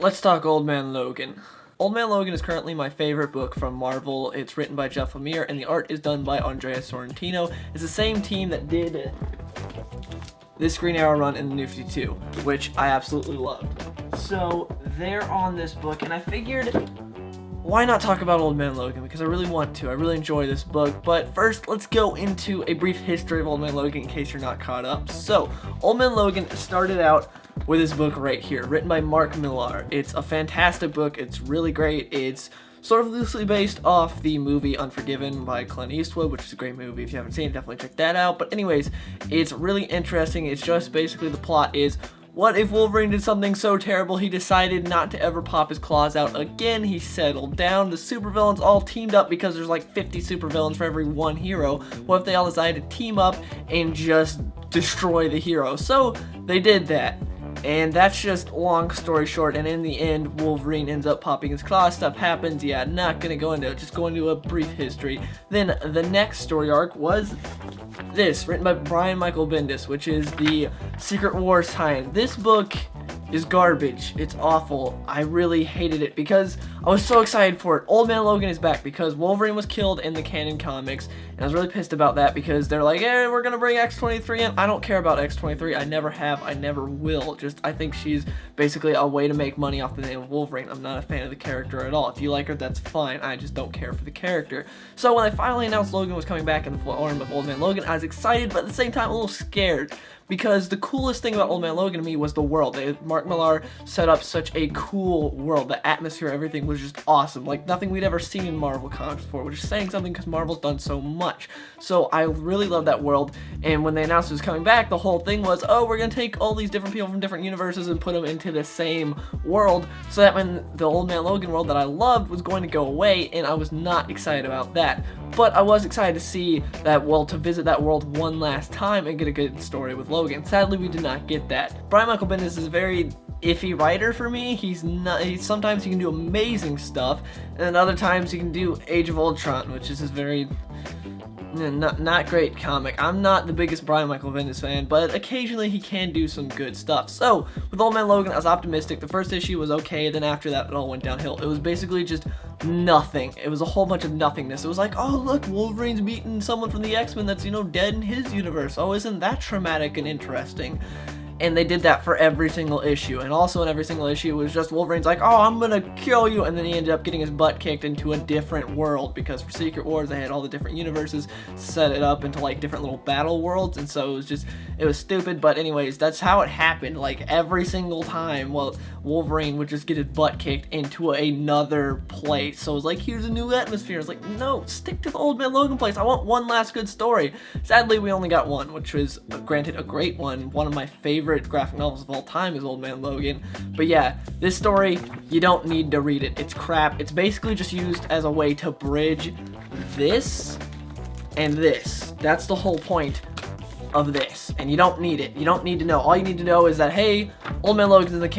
let's talk Old Man Logan. Old Man Logan is currently my favorite book from Marvel. It's written by Jeff Lemire, and the art is done by Andrea Sorrentino. It's the same team that did this Green Arrow run in the New 52, which I absolutely loved. So they're on this book, and I figured, why not talk about Old Man Logan? Because I really want to. I really enjoy this book. But first, let's go into a brief history of Old Man Logan in case you're not caught up. So, Old Man Logan started out with this book right here, written by Mark Millar. It's a fantastic book. It's really great. It's sort of loosely based off the movie Unforgiven by Clint Eastwood, which is a great movie. If you haven't seen it, definitely check that out. But anyways, it's really interesting. It's just basically the plot is, what if Wolverine did something so terrible he decided not to ever pop his claws out again? He settled down. The supervillains all teamed up because there's like 50 supervillains for every one hero. What if they all decided to team up and just destroy the hero? So they did that. And that's just long story short, and in the end, Wolverine ends up popping his claws, stuff happens, yeah, not gonna go into it, just go into a brief history. Then the next story arc was this, written by Brian Michael Bendis, which is the Secret Wars tie-in. This book is garbage. It's awful. I really hated it because I was so excited for it. Old Man Logan is back because Wolverine was killed in the canon comics, and I was really pissed about that because they're like, hey, we're gonna bring X-23 in. I don't care about X-23. I never have. I never will. I think she's basically a way to make money off the name of Wolverine. I'm not a fan of the character at all. If you like her, that's fine. I just don't care for the character. So when I finally announced Logan was coming back in the form of Old Man Logan, I was excited, but at the same time a little scared. Because the coolest thing about Old Man Logan to me was the world. Mark Millar set up such a cool world. The atmosphere, everything was just awesome. Like nothing we'd ever seen in Marvel comics before, which is saying something because Marvel's done so much. So I really love that world. And when they announced it was coming back, the whole thing was, oh, we're going to take all these different people from different universes and put them into the same world. So that when the Old Man Logan world that I loved was going to go away, and I was not excited about that. But I was excited to see that, well, to visit that world one last time and get a good story with Logan. Sadly, we did not get that. Brian Michael Bendis is a very iffy writer for me. Sometimes he can do amazing stuff, and then other times he can do Age of Ultron, which is his very not great comic. I'm not the biggest Brian Michael Bendis fan, but occasionally he can do some good stuff. So, with Old Man Logan, I was optimistic. The first issue was okay, then after that, it all went downhill. It was basically just nothing. It was a whole bunch of nothingness. It was like, oh, look, Wolverine's beating someone from the X-Men that's, dead in his universe. Oh, isn't that traumatic and interesting? And they did that for every single issue. And also in every single issue, it was just Wolverine's like, oh, I'm gonna kill you. And then he ended up getting his butt kicked into a different world. Because for Secret Wars, they had all the different universes set it up into like different little battle worlds. And so it was stupid. But anyways, that's how it happened. Like every single time, well, Wolverine would just get his butt kicked into another place. So it was like, here's a new atmosphere. It's like, no, stick to the Old Man Logan place. I want one last good story. Sadly, we only got one, which was, granted, a great one. One of my favorite graphic novels of all time is Old Man Logan. But yeah, this story, you don't need to read it. It's crap. It's basically just used as a way to bridge this and this. That's the whole point of this, and you don't need it. You don't need to know. All you need to know is that, hey, Old Man Logan's in the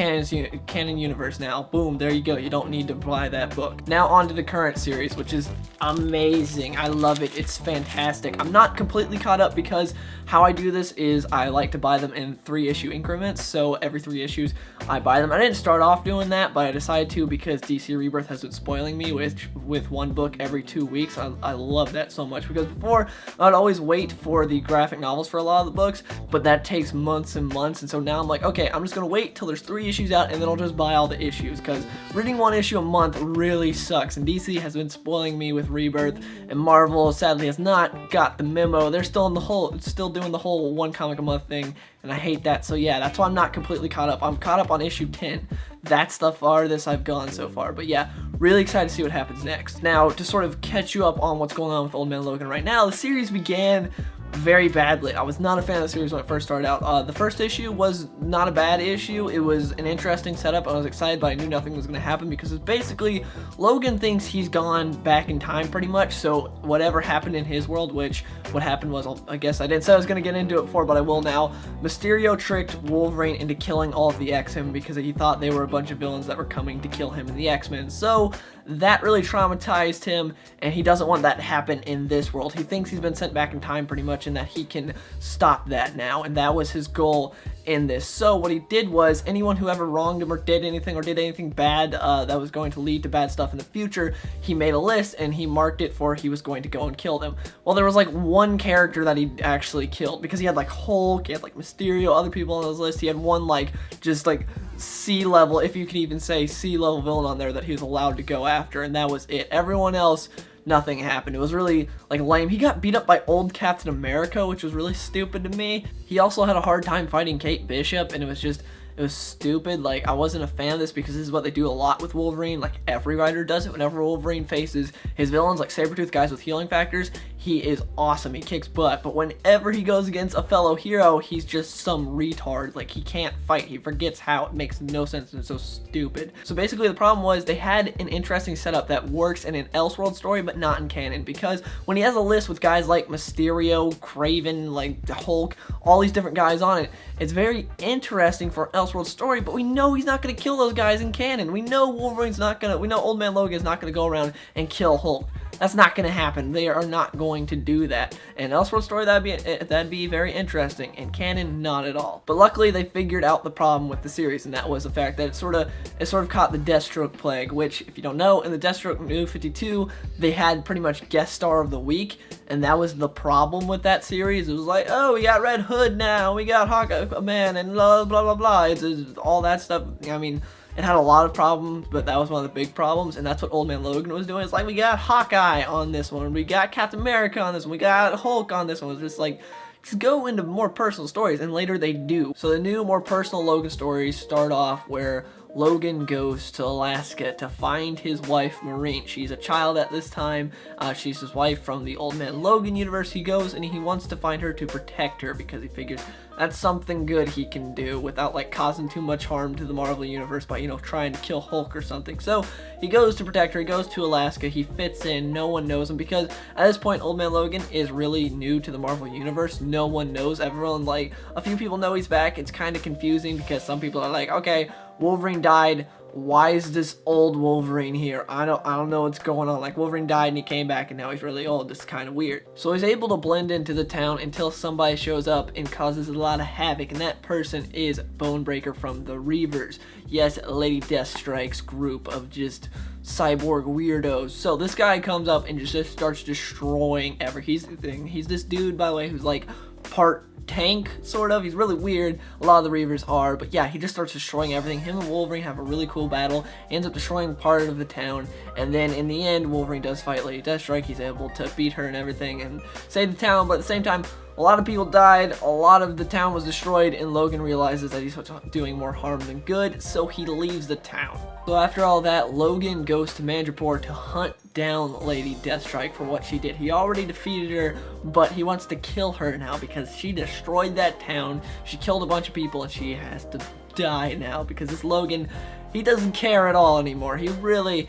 canon universe now. Boom, there you go. You don't need to buy that book. Now on to the current series, which is amazing. I love it. It's fantastic. I'm not completely caught up because how I do this is I like to buy them in 3-issue increments. So every 3 issues I buy them. I didn't start off doing that, but I decided to because DC Rebirth has been spoiling me with one book every 2 weeks. I love that so much because before I'd always wait for the graphic novels for a lot of the books, but that takes months and months, and so now I'm like, okay, I'm just gonna wait till there's 3 issues out and then I'll just buy all the issues because reading 1 issue a month really sucks, and DC has been spoiling me with Rebirth, and Marvel sadly has not got the memo. They're still doing the whole 1 comic a month thing, and I hate that. So yeah, that's why I'm not completely caught up. I'm caught up on issue 10. That's the farthest I've gone so far, but yeah, really excited to see what happens next. Now, to sort of catch you up on what's going on with Old Man Logan right now, the series began very badly. I was not a fan of the series when it first started out. The first issue was not a bad issue. It was an interesting setup. I was excited, but I knew nothing was going to happen because it's basically Logan thinks he's gone back in time pretty much. So whatever happened in his world, which what happened was, I guess I didn't say I was going to get into it before, but I will now. Mysterio tricked Wolverine into killing all of the X-Men because he thought they were a bunch of villains that were coming to kill him and the X-Men. So that really traumatized him, and he doesn't want that to happen in this world. He thinks he's been sent back in time pretty much, and that he can stop that now, and that was his goal. in this. So what he did was anyone who ever wronged him or did anything bad that was going to lead to bad stuff in the future, he made a list and he marked it for he was going to go and kill them. Well, there was like one character that he actually killed, because he had like Hulk, he had like Mysterio, other people on his list. He had one like just like C-level, if you could even say C-level villain on there that he was allowed to go after, and that was it. Everyone else, nothing happened. It was really like lame. He got beat up by old Captain America, which was really stupid to me. He also had a hard time fighting Kate Bishop, and it was stupid. Like, I wasn't a fan of this because this is what they do a lot with Wolverine. Like, every writer does it. Whenever Wolverine faces his villains, like Sabretooth, guys with healing factors, he is awesome. He kicks butt. But whenever he goes against a fellow hero, he's just some retard. Like, he can't fight. He forgets how. It makes no sense and it's so stupid. So basically, the problem was they had an interesting setup that works in an Elseworld story, but not in canon. Because when he has a list with guys like Mysterio, Kraven, like Hulk, all these different guys on it, it's very interesting for Elseworld story, but we know he's not going to kill those guys in canon. We know we know Old Man Logan is not going to go around and kill Hulk. That's not going to happen. They are not going to do that. In Elseworld story, that'd be very interesting. In canon, not at all. But luckily, they figured out the problem with the series, and that was the fact that it sort of caught the Deathstroke plague, which, if you don't know, in the Deathstroke New 52, they had pretty much guest star of the week, and that was the problem with that series. It was like, oh, we got Red Hood now, we got Hawkeye Man, and blah, blah, blah, blah. It's all that stuff. I mean, it had a lot of problems, but that was one of the big problems, and that's what Old Man Logan was doing. It's like, we got Hawkeye on this one, we got Captain America on this one, we got Hulk on this one. It's just like, just go into more personal stories, and later they do. So the new, more personal Logan stories start off where Logan goes to Alaska to find his wife, Maureen. She's a child at this time. She's his wife from the Old Man Logan universe. He goes and he wants to find her to protect her because he figures that's something good he can do without like causing too much harm to the Marvel universe by, you know, trying to kill Hulk or something. So he goes to protect her. He goes to Alaska. He fits in. No one knows him because at this point, Old Man Logan is really new to the Marvel universe. No one knows. Everyone, like, a few people know he's back. It's kind of confusing because some people are like, okay, Wolverine died. Why is this old Wolverine here? I don't know what's going on. Like, Wolverine died and he came back and now he's really old. This is kind of weird. So he's able to blend into the town until somebody shows up and causes a lot of havoc, and that person is Bonebreaker from the Reavers. Yes, Lady Deathstrike's group of just cyborg weirdos. So this guy comes up and just starts destroying everything. He's this dude, by the way, who's like part tank, sort of. He's really weird. A lot of the Reavers are, but yeah, he just starts destroying everything. Him and Wolverine have a really cool battle. He ends up destroying part of the town, and then in the end, Wolverine does fight Lady Deathstrike. He's able to beat her and everything and save the town, but at the same time, a lot of people died, a lot of the town was destroyed, and Logan realizes that he's doing more harm than good, so he leaves the town. So after all that, Logan goes to Madripoor to hunt down Lady Deathstrike for what she did. He already defeated her, but he wants to kill her now because she destroyed that town. She killed a bunch of people, and she has to die now because this Logan, he doesn't care at all anymore. He really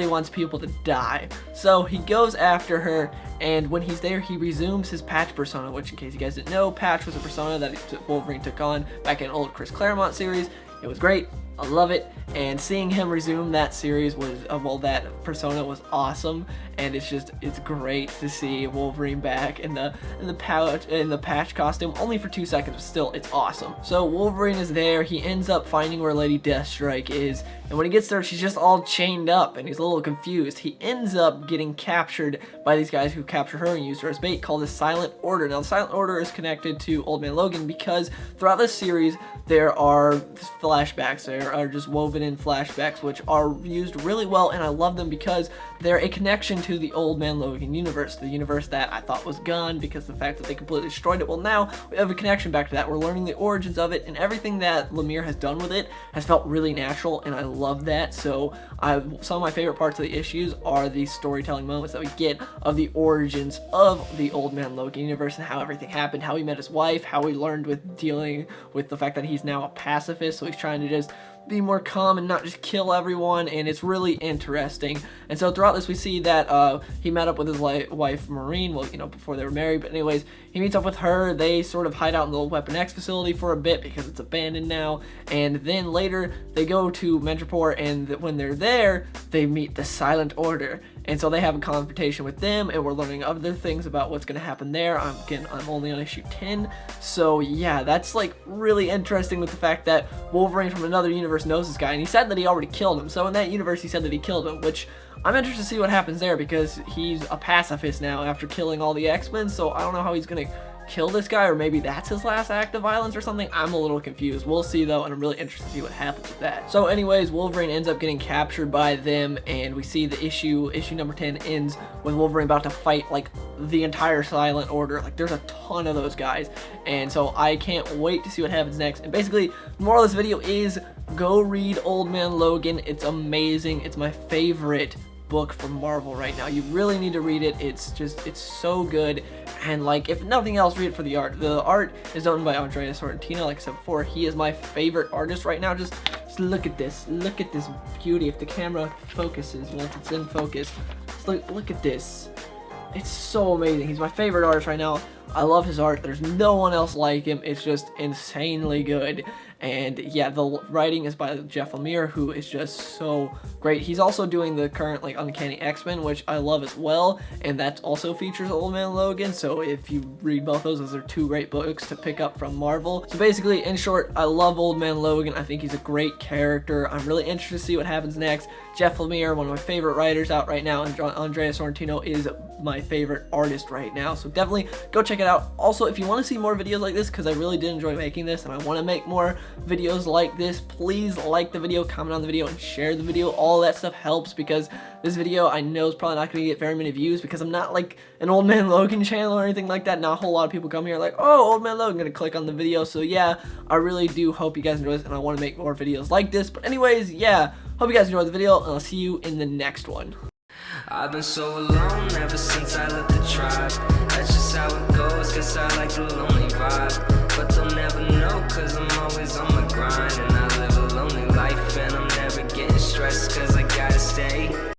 wants people to die. So he goes after her, and when he's there, he resumes his Patch persona, which, in case you guys didn't know, Patch was a persona that Wolverine took on back in old Chris Claremont series. It was great. I love it, and seeing him resume that series was, well, that persona was awesome, and it's great to see Wolverine back in the Patch costume, only for 2 seconds, but still, it's awesome. So Wolverine is there. He ends up finding where Lady Deathstrike is, and when he gets there, she's just all chained up, and he's a little confused. He ends up getting captured by these guys who capture her and use her as bait, called the Silent Order. Now, the Silent Order is connected to Old Man Logan because throughout this series, there are flashbacks. There are just woven in flashbacks, which are used really well, and I love them because they're a connection to the Old Man Logan universe, the universe that I thought was gone because of the fact that they completely destroyed it. Well, now we have a connection back to that. We're learning the origins of it, and everything that Lemire has done with it has felt really natural, and I love that. So some of my favorite parts of the issues are the storytelling moments that we get of the origins of the Old Man Logan universe and how everything happened, how he met his wife, how he learned with dealing with the fact that he's now a pacifist, so he's trying to just be more calm and not just kill everyone, and it's really interesting. And so throughout this, we see that he met up with his wife Maureen, well, you know, before they were married, but anyways, he meets up with her. They sort of hide out in the Weapon X facility for a bit because it's abandoned now, and then later they go to Madripoor, and when they're there, they meet the Silent Order, and so they have a confrontation with them, and we're learning other things about what's going to happen there. I'm only on issue 10, so yeah, that's like really interesting with the fact that Wolverine from another universe knows this guy, and he said that he already killed him. So in that universe he said that he killed him, which I'm interested to see what happens there, because he's a pacifist now after killing all the X-Men, so I don't know how he's gonna kill this guy, or maybe that's his last act of violence or something. I'm a little confused. We'll see though, and I'm really interested to see what happens with that. So anyways, Wolverine ends up getting captured by them, and we see the issue number 10 ends with Wolverine about to fight like the entire Silent Order. Like there's a ton of those guys, and so I can't wait to see what happens next. And basically, the moral of this video is go read Old Man Logan. It's amazing. It's my favorite book from Marvel right now. You really need to read it. It's so good, and like, if nothing else, read it for the art. The art is done by Andrea Sorrentino. Like I said before, he is my favorite artist right now. Just look at this beauty. If the camera focuses once it's in focus, just look at this. It's so amazing. He's my favorite artist right now. I love his art. There's no one else like him. It's just insanely good. And yeah, the writing is by Jeff Lemire, who is just so great. He's also doing the current like Uncanny X-Men, which I love as well, and that also features Old Man Logan. So if you read both those are two great books to pick up from Marvel. So basically, in short, I love Old Man Logan. I think he's a great character. I'm really interested to see what happens next. Jeff Lemire, one of my favorite writers out right now, and Andrea Sorrentino is my favorite artist right now. So definitely go check it out. Also, if you want to see more videos like this, because I really did enjoy making this and I want to make more videos like this, please like the video, comment on the video, and share the video. All that stuff helps, because this video I know is probably not going to get very many views, because I'm not like an Old Man Logan channel or anything like that. Not a whole lot of people come here like, oh, Old Man Logan, gonna click on the video. So yeah, I really do hope you guys enjoy this, and I want to make more videos like this. But anyways, yeah, hope you guys enjoyed the video, and I'll see you in the next one. I've been so alone ever since I left the tribe. That's just how it goes, cause I like the lonely vibe. But they'll never know, cause I'm always on the grind. And I live a lonely life, and I'm never getting stressed, cause I gotta stay